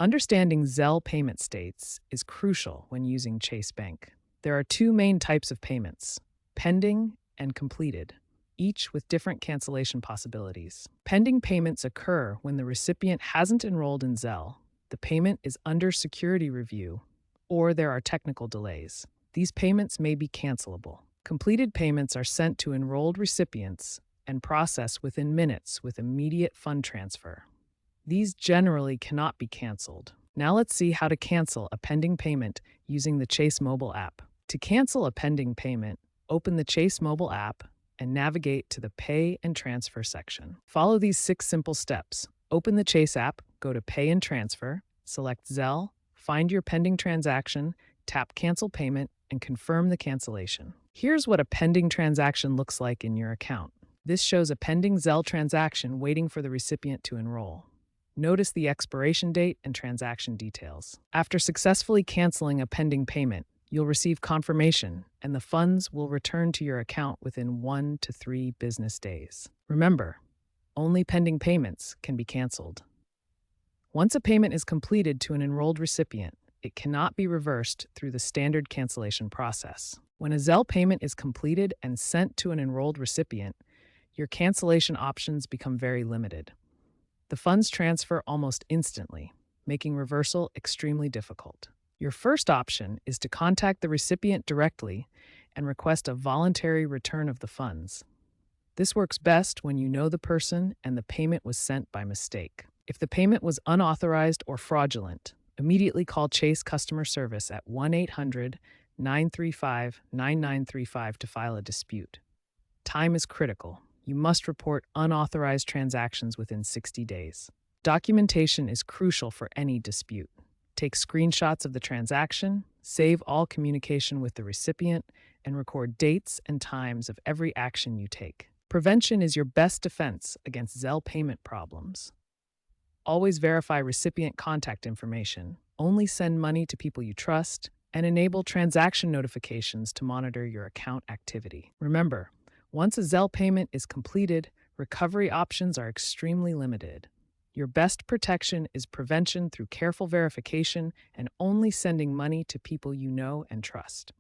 Understanding Zelle payment states is crucial when using Chase Bank. There are two main types of payments: pending and completed, each with different cancellation possibilities. Pending payments occur when the recipient hasn't enrolled in Zelle, the payment is under security review, or there are technical delays. These payments may be cancelable. Completed payments are sent to enrolled recipients and processed within minutes with immediate fund transfer. These generally cannot be canceled. Now let's see how to cancel a pending payment using the Chase mobile app. To cancel a pending payment, open the Chase mobile app and navigate to the Pay and Transfer section. Follow these 6 simple steps. Open the Chase app, go to Pay and Transfer, select Zelle, find your pending transaction, tap Cancel Payment, and confirm the cancellation. Here's what a pending transaction looks like in your account. This shows a pending Zelle transaction waiting for the recipient to enroll. Notice the expiration date and transaction details. After successfully canceling a pending payment, you'll receive confirmation and the funds will return to your account within 1 to 3 business days. Remember, only pending payments can be canceled. Once a payment is completed to an enrolled recipient, it cannot be reversed through the standard cancellation process. When a Zelle payment is completed and sent to an enrolled recipient, your cancellation options become very limited. The funds transfer almost instantly, making reversal extremely difficult. Your first option is to contact the recipient directly and request a voluntary return of the funds. This works best when you know the person and the payment was sent by mistake. If the payment was unauthorized or fraudulent, immediately call Chase customer service at 1-800-935-9935 to file a dispute. Time is critical. You must report unauthorized transactions within 60 days. Documentation is crucial for any dispute. Take screenshots of the transaction, save all communication with the recipient, and record dates and times of every action you take. Prevention is your best defense against Zelle payment problems. Always verify recipient contact information, only send money to people you trust, and enable transaction notifications to monitor your account activity. Remember, once a Zelle payment is completed, recovery options are extremely limited. Your best protection is prevention through careful verification and only sending money to people you know and trust.